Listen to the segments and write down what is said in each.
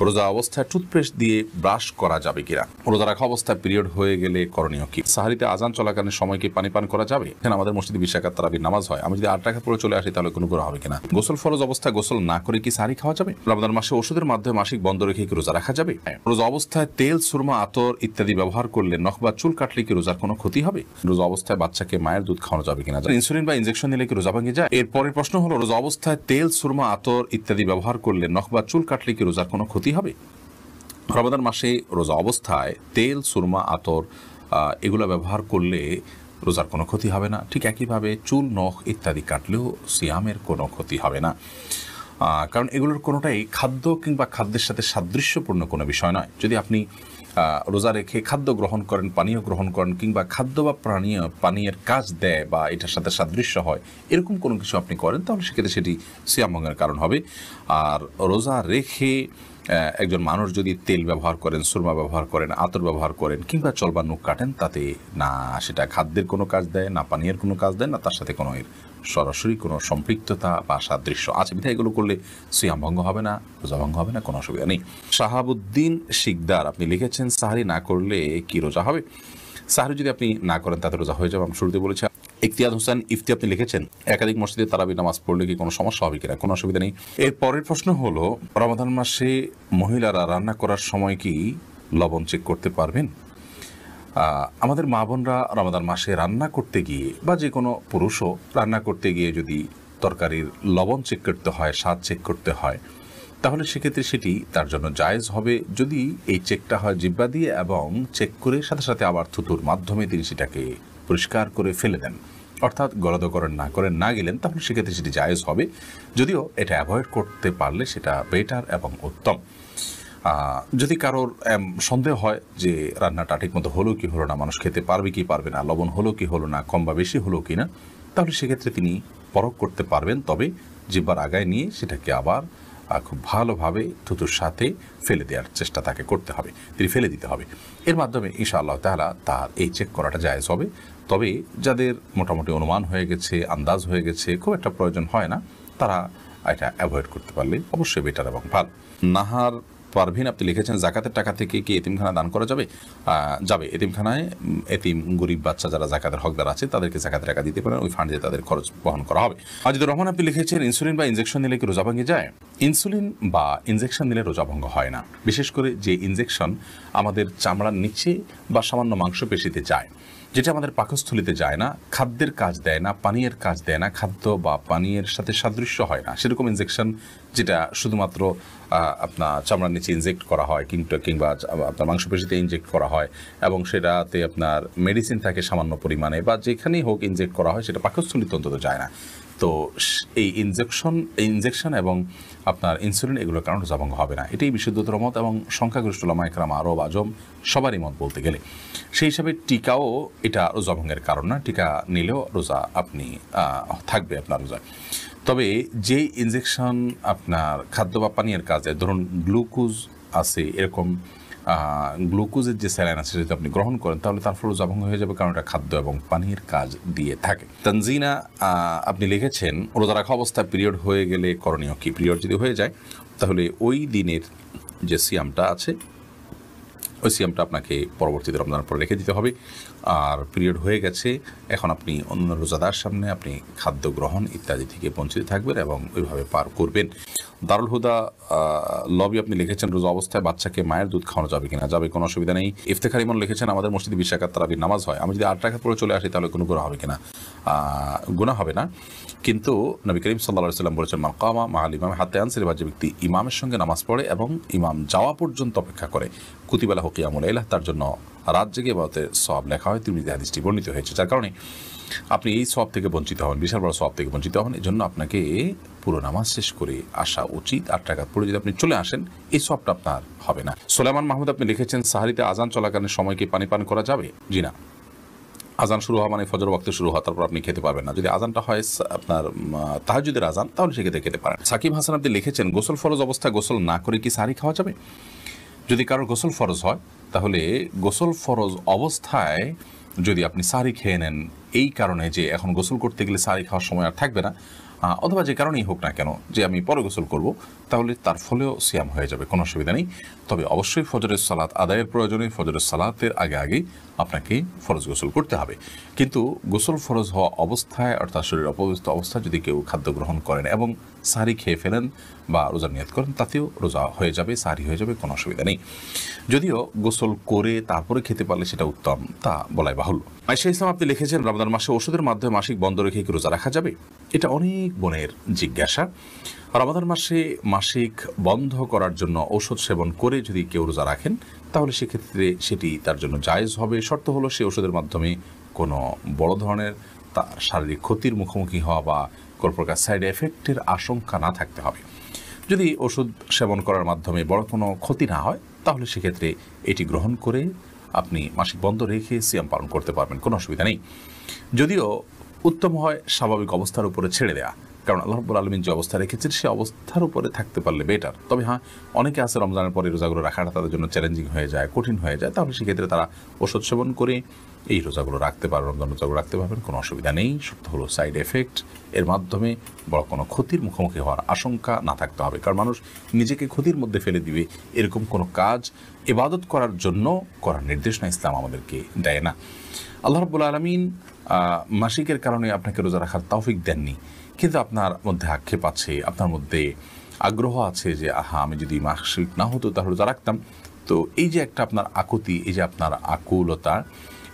রোজা অবস্থায় টুথপেস্ট দিয়ে ব্রাশ করা যাবে কিনা, রোজা রাখা অবস্থায় পিরিয়ড হয়ে গেলে করণীয় কি, সাহারিতে আজান চলাকালীন সময় কি পানি পান করা যাবে, এখানে আমাদের মসজিদে 20 রাকাত তারাবির নামাজ হয়, আমি যদি 8 রাকাত পড়ে চলে আসি তাহলে কোনো গুনাহ হবে কিনা, গোসল ফরজ অবস্থায় গোসল না করে কি সাহারি খাওয়া যাবে, রমজান মাসে ওষুধের মাধ্যমে মাসিক বন্ধ রেখে কি রোজা রাখা যাবে, রোজা অবস্থায় তেল, সুরমা, আতর ইত্যাদি ব্যবহার করলে নখ বা চুল কাটলে কি রোজার কোনো ক্ষতি হবে, রোজা অবস্থায় বাচ্চাকে মায়ের দুধ খাওয়ানো যাবে কিনা, ইনসুলিন বা ইনজেকশন নিলে কি রোজা ভেঙে যায়। এর পরের প্রশ্ন হলো, রোজা অবস্থায় তেল, সুরমা, আতর ইত্যাদি ব্যবহার করলে নখ বা চুল কাটলে কি রোজার কোনো ক্ষতি হবে। রমাদান মাসে রোজা অবস্থায় তেল, সুরমা, আতর এগুলো ব্যবহার করলে রোজার কোনো ক্ষতি হবে না। ঠিক একইভাবে চুল, নখ ইত্যাদি কাটলেও সিয়ামের কোনো ক্ষতি হবে না, কারণ এগুলোর কোনোটাই খাদ্য কিংবা খাদ্যের সাথে সাদৃশ্যপূর্ণ কোনো বিষয় নয়। যদি আপনি রোজা রেখে খাদ্য গ্রহণ করেন, পানীয় গ্রহণ করেন, কিংবা খাদ্য বা পানীয়ের কাজ দেয় বা এটার সাথে সাদৃশ্য হয় এরকম কোনো কিছু আপনি করেন, তাহলে সেক্ষেত্রে সেটি সিয়াম ভঙ্গের কারণ হবে। আর রোজা রেখে একজন মানুষ যদি তেল ব্যবহার করেন, সুরমা ব্যবহার করেন, আতর ব্যবহার করেন কিংবা চলবা নখ কাটেন, তাতে না সেটা খাদ্যের কোনো কাজ দেয়, না পানীয়ের কোনো কাজ দেয়, না তার সাথে কোনো এর সরাসরি কোনো সম্পৃক্ততা বা সাদৃশ্য আছে। বিধায় এগুলো করলে সিয়াম ভঙ্গ হবে না, রোজা ভঙ্গ হবে না, কোনো অসুবিধা নেই। শাহাবুদ্দিন শিকদার আপনি লিখেছেন, সাহারি না করলে কি রোজা হবে। সাহারি যদি আপনি না করেন তাতে রোজা হয়ে যাবে, আমি শুরুতে বলেছি। ইফতিয়াদ হোসেন ইফতি আপনি লিখেছেন, একাধিক মসজিদে তারাবি নামাজ পড়লে কি কোনো সমস্যা হবে কিনা, কোনো অসুবিধা নেই। এর পরের প্রশ্ন হলো, রমাদান মাসে মহিলারা রান্না করার সময় কি লবণ চেক করতে পারবেন। আমাদের মা বোনরা রমাদান মাসে রান্না করতে গিয়ে বা যে কোনো পুরুষও রান্না করতে গিয়ে যদি তরকারির লবণ চেক করতে হয়, স্বাদ চেক করতে হয়, তাহলে সেক্ষেত্রে সেটি তার জন্য জায়েজ হবে যদি এই চেকটা হয় জিহ্বা দিয়ে এবং চেক করে সাথে সাথে আবার থুতুর মাধ্যমে তিনি সেটাকে পরিষ্কার করে ফেলে দেন, অর্থাৎ গলদকরণ না গেলেন, তাহলে সেক্ষেত্রে সেটি জায়েজ হবে। যদিও এটা অ্যাভয়েড করতে পারলে সেটা বেটার এবং উত্তম। যদি কারোর সন্দেহ হয় যে রান্নাটা ঠিক মতো হলো কি হলো না, মানুষ খেতে পারবে কি পারবে না, লবণ হলো কি হলো না, কম বা বেশি হলো কি না, তাহলে সেক্ষেত্রে তিনি পরখ করতে পারবেন। তবে জিহ্বার আগায় নিয়ে সেটাকে আবার খুব ভালোভাবে থুতুর সাথে ফেলে দেওয়ার চেষ্টা তাকে করতে হবে, তিনি ফেলে দিতে হবে। এর মাধ্যমে ইনশাআল্লাহ তাআলা তার এই চেক করাটা জায়েজ হবে। তবে যাদের মোটামুটি অনুমান হয়ে গেছে, আন্দাজ হয়ে গেছে, খুব একটা প্রয়োজন হয় না, তারা এটা অ্যাভয়েড করতে পারলে অবশ্যই বেটার এবং ভালো। নাহার পারভিন আপনি লিখেছেন, জাকাতের টাকা থেকে কি এতিমখানা দান করা যাবে। যাবে, এতিমখানায় এতিম গরিব বাচ্চা যারা জাকাতের হকদার আছে তাদেরকে জাকাতের টাকা দিতে পারেন, ওই ফান্ডে তাদের খরচ বহন করা হবে। আজিদুর রহমান আপনি লিখেছেন, ইনসুলিন বা ইনজেকশন নিলে কি রোজা ভেঙে যায়। ইনসুলিন বা ইনজেকশন নিলে রোজা ভঙ্গ হয় না, বিশেষ করে যে ইনজেকশন আমাদের চামড়ার নিচে বা সামান্য মাংসপেশিতে যায়, যেটা আমাদের পাকস্থলিতে যায় না, খাদ্যের কাজ দেয় না, পানীয়ের কাজ দেয় না, খাদ্য বা পানীয়ের সাথে সাদৃশ্য হয় না, সেরকম ইনজেকশন যেটা শুধুমাত্র আপনার চামড়ার নিচে ইনজেক্ট করা হয় কিংবা আপনার মাংসপেশিতে ইনজেক্ট করা হয় এবং সেটাতে আপনার মেডিসিন থাকে সামান্য পরিমাণে, বা যেখানেই হোক ইনজেক্ট করা হয়, সেটা পাকস্থলিতে অন্তত যায় না। তো এই ইনজেকশন এবং আপনার ইনসুলিন এগুলোর কারণে রোজা ভঙ্গ হবে না, এটাই বিশুদ্ধতর মত এবং সংখ্যাগরিষ্ঠ উলামা ইকরাম, আরব, আজম সবারই মত বলতে গেলে। সেই হিসাবে টিকাও এটা রোজা ভঙ্গের কারণ না, টিকা নিলেও রোজা আপনি থাকবে আপনার রোজায়। তবে যে ইনজেকশন আপনার খাদ্য বা পানীয়ের কাজে, ধরুন গ্লুকোজ আছে, এরকম গ্লুকোজের যে স্যালাইন আছে যদি আপনি গ্রহণ করেন, তাহলে তার ফলে রোজা ভঙ্গ হয়ে যাবে, কারণ এটা খাদ্য এবং পানীয়ের কাজ দিয়ে থাকে। তানজিনা আপনি লিখেছেন, রোজা রাখা অবস্থায় পিরিয়ড হয়ে গেলে করণীয় কি। পিরিয়ড যদি হয়ে যায় তাহলে ওই দিনের যে সিয়ামটা আছে ওই সিয়ামটা আপনাকে পরবর্তীতে রমজানের পরে রেখে দিতে হবে। আর পিরিয়ড হয়ে গেছে, এখন আপনি অন্য রোজাদার সামনে আপনি খাদ্য গ্রহণ ইত্যাদি থেকে বঞ্চিত থাকবেন এবং ওইভাবে পার করবেন। দারুল হুদা লবি আপনি লিখেছেন, রোজা অবস্থায় বাচ্চাকে মায়ের দুধ খাওয়ানো যাবে কিনা। যাবে, কোনো অসুবিধা নেই। ইফতেখার ইমন লিখেছেন, আমাদের মসজিদে 20 রাকাত তারাবির নামাজ হয়, আমি যদি 8 রাকাত পড়ে চলে আসি তাহলে কোনো গুনাহ হবে কিনা। গুনাহ হবে না, কিন্তু নবী করিম সাল্লাল্লাহু আলাইহি ওয়াসাল্লাম বলেছেন, মান কামা মাআল ইমামি হাত্তা ইয়ানসিরিফা, যে ব্যক্তি ইমামের সঙ্গে নামাজ পড়ে এবং ইমাম যাওয়া পর্যন্ত অপেক্ষা করে, কুতিবা লাহু কিয়ামুল লাইল, তার জন্য রাত জেগে ইবাদতের সওয়াব লেখা হয়। তিরমিজি হাদিসটি বর্ণিত হয়েছে, যার কারণে আপনি এই সওয়াব থেকে বঞ্চিত হবেন, বিশাল বড় সওয়াব থেকে বঞ্চিত হবেন। এই জন্য আপনাকে পুরো নামাজ শেষ করে আসা উচিত। 8 রাকাত পড়ে যদি আপনি চলে আসেন, এই সওয়াবটা আপনার হবে না। সুলাইমান মাহমুদ আপনি লিখেছেন, সাহারিতে আজান চলাকালীন সময় কি পানি পান করা যাবে। জি না, আজান শুরু হওয়া মানে ফজর ওয়াক্তে শুরু হওয়া, তারপর আপনি খেতে পারবেন না। যদি আজানটা হয় আপনার তাহাজ্জুদের আজান, তাহলে সেক্ষেত্রে খেতে পারেন। সাকিব হাসান আপনি লিখেছেন, গোসল ফরজ অবস্থায় গোসল না করে কি সাহারি খাওয়া যাবে। যদি কারোর গোসল ফরজ হয়, তাহলে গোসল ফরজ অবস্থায় যদি আপনি সাহারি খেয়ে নেন, এই কারণে যে এখন গোসল করতে গেলে সাহারি খাওয়ার সময় আর থাকবে না, অথবা যে কারণেই হোক না কেন যে আমি পরে গোসল করব, তাহলে তার ফলেও সিয়াম হয়ে যাবে, কোনো অসুবিধা নেই। তবে অবশ্যই ফজরের সালাত আদায়ের প্রয়োজনে ফজরের সালাতের আগে আগেই আপনাকে ফরজ গোসল করতে হবে। কিন্তু গোসল ফরজ হওয়া অবস্থায় অর্থাৎ শরীর অপবিত্র অবস্থায় যদি কেউ খাদ্য গ্রহণ করেন এবং সাহরি খেয়ে ফেলেন বা রোজার নিয়ত করেন, তাতেও রোজা হয়ে যাবে, সাহরি হয়ে যাবে, কোনো অসুবিধা নেই। যদিও গোসল করে তারপরে খেতে পারলে সেটা উত্তম, তা বলাই বাহুল্য। আয়েশা ইসলাম আপনি লিখেছেন, রমজান মাসে ওষুধের মাধ্যমে মাসিক বন্ধ রেখে কি রোজা রাখা যাবে? এটা অনেক বোনের জিজ্ঞাসা। রমাদান মাসে মাসিক বন্ধ করার জন্য ঔষধ সেবন করে যদি কেউ রোজা রাখেন, তাহলে সেক্ষেত্রে সেটি তার জন্য জায়েজ হবে। শর্ত হলো সে ওষুধের মাধ্যমে কোনো বড় ধরনের তার শারীরিক ক্ষতির মুখোমুখি হওয়া বা কোনো প্রকার সাইড এফেক্টের আশঙ্কা না থাকতে হবে। যদি ওষুধ সেবন করার মাধ্যমে বড় কোনো ক্ষতি না হয়, তাহলে সেক্ষেত্রে এটি গ্রহণ করে আপনি মাসিক বন্ধ রেখে সিয়াম পালন করতে পারবেন, কোনো অসুবিধা নেই। যদিও উত্তম হয় স্বাভাবিক অবস্থার উপরে ছেড়ে দেওয়া, কারণ আল্লাহ রাব্বুল আলামিন যে অবস্থা রেখেছেন সে অবস্থার উপরে থাকতে পারলে বেটার। তবে হ্যাঁ, অনেকে আছে রমজানের পরে রোজাগুলো রাখাটা তাদের জন্য চ্যালেঞ্জিং হয়ে যায়, কঠিন হয়ে যায়, তাহলে সেক্ষেত্রে তারা ওষুধ সেবন করে এই রোজাগুলো রাখতে পারবে, রমজান রোজাগুলো রাখতে পারবেন, কোনো অসুবিধা নেই। সত্য হলো সাইড এফেক্ট এর মাধ্যমে বড় কোনো ক্ষতির মুখোমুখি হওয়ার আশঙ্কা না থাকতে হবে, কারণ মানুষ নিজেকে ক্ষতির মধ্যে ফেলে দিবে এরকম কোনো কাজ ইবাদত করার জন্য করার নির্দেশনা ইসলাম আমাদেরকে দেয় না। আল্লাহ রাব্বুল আলামিন মাসিকের কারণে আপনাকে রোজা রাখার তৌফিক দেননি, কিন্তু আপনার মধ্যে আক্ষেপ আছে, আপনার মধ্যে আগ্রহ আছে যে আমি যদি মাসিক না হতো তাহলে রোজা রাখতাম। তো এই যে একটা আপনার আকুতি, এই যে আপনার আকুলতা,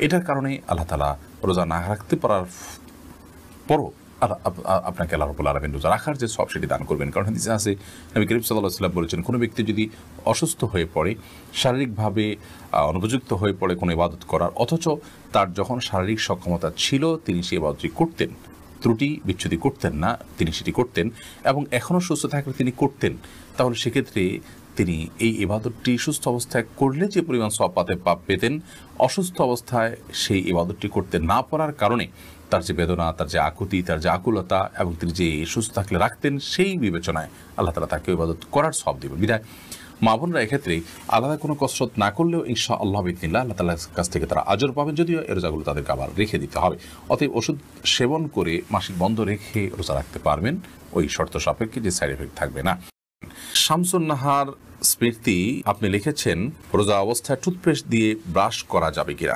এটার কারণে আল্লাহ তাআলা রোজা না রাখতে পারার পরও আপনাকে আল্লাহ রাব্বুল আলামিন রোজা রাখার যে সব সেটি দান করবেন। কারণ হাদিসে আছে, নবী করিম সাল্লাল্লাহু আলাইহি ওয়াসাল্লাম বলেছেন, কোনো ব্যক্তি যদি অসুস্থ হয়ে পড়ে, শারীরিকভাবে অনুপযুক্ত হয়ে পড়ে কোনো ইবাদত করার, অথচ তার যখন শারীরিক সক্ষমতা ছিল তিনি সেই ইবাদতটি করতেন, ত্রুটি বিচ্ছুতি করতেন না, তিনি সেটি করতেন এবং এখনও সুস্থ থাকলে তিনি করতেন, তাহলে সেক্ষেত্রে তিনি এই ইবাদতটি সুস্থ অবস্থায় করলে যে পরিমাণ সওয়াব পাপ পেতেন, অসুস্থ অবস্থায় সেই ইবাদতটি করতে না পারার কারণে তার যে বেদনা, তার যে আকুতি, তার যে আকুলতা এবং তিনি যে সুস্থ থাকলে রাখতেন, সেই বিবেচনায় আল্লাহ তাআলা তাকে ইবাদত করার সওয়াব দিবেন। বিধায় মা বোনরা এক্ষেত্রে আলাদা কোনো কসরত না করলেও ইনশাআল্লাহ বিইذনিল্লাহ আল্লাহ তাআলার কাছ থেকে তারা আজর পাবেন, যদিও এর রোজাগুলো তাদেরকে আবার রেখে দিতে হবে। অতএব ওষুধ সেবন করে মাসিক বন্ধ রেখে রোজা রাখতে পারবেন, ওই শর্ত সাপেক্ষে যে সাইড এফেক্ট থাকবে না। শামসুন নাহার স্মৃতি আপনি লিখেছেন, রোজা অবস্থায় টুথপেস্ট দিয়ে ব্রাশ করা যাবে কিনা?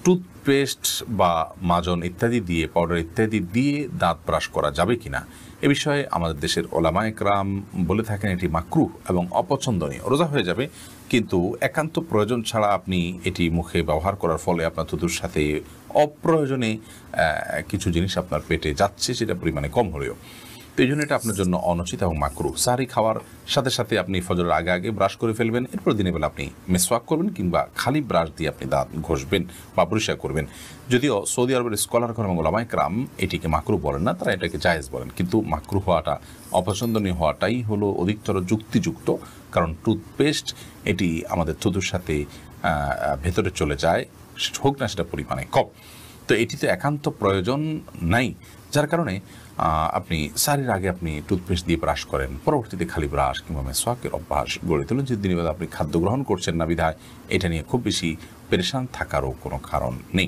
টুথপেস্ট বা মাজন ইত্যাদি দিয়ে, পাউডার ইত্যাদি দিয়ে দাঁত ব্রাশ করা যাবে কিনা, এ বিষয়ে আমাদের দেশের ওলামায়ে কেরাম বলে থাকেন এটি মাকরুহ এবং অপছন্দনীয়। রোজা হয়ে যাবে, কিন্তু একান্ত প্রয়োজন ছাড়া আপনি এটি মুখে ব্যবহার করার ফলে আপনার থুতুর সাথে অপ্রয়োজনে কিছু জিনিস আপনার পেটে যাচ্ছে, সেটা পরিমাণে কম হলেও। তো এই জন্য এটা আপনার জন্য অনুচিত এবং মাকরুহ। সাহরি খাওয়ার সাথে সাথে আপনি ফজরের আগে আগে ব্রাশ করে ফেলবেন, এরপর দিনের বেলা আপনি মেসওয়াক করবেন কিংবা খালি ব্রাশ দিয়ে আপনি দাঁত ঘষবেন বা পরিষ্কার করবেন। যদিও সৌদি আরবের স্কলারগণ এবং ওলামায়ে কেরাম এটিকে মাকরুহ বলেন না, তারা এটাকে জায়েজ বলেন, কিন্তু মাকরুহ হওয়াটা, অপছন্দনীয় হওয়াটাই হলো অধিকতর যুক্তিযুক্ত। কারণ টুথপেস্ট এটি আমাদের থুতুর সাথে ভেতরে চলে যায়, হোক না সেটা পরিমাণে কম, তো এটিতে একান্ত প্রয়োজন নাই, যার কারণে আপনি সাহরির আগে আপনি টুথপেস্ট দিয়ে ব্রাশ করেন, পরবর্তীতে খালি ব্রাশ কিংবা মেসওয়াকের অভ্যাস গড়ে তুলেন। যে দিনের বেলা আপনি খাদ্য গ্রহণ করছেন না, বিধায় এটা নিয়ে খুব বেশি পেরেশান থাকারও কোনো কারণ নেই।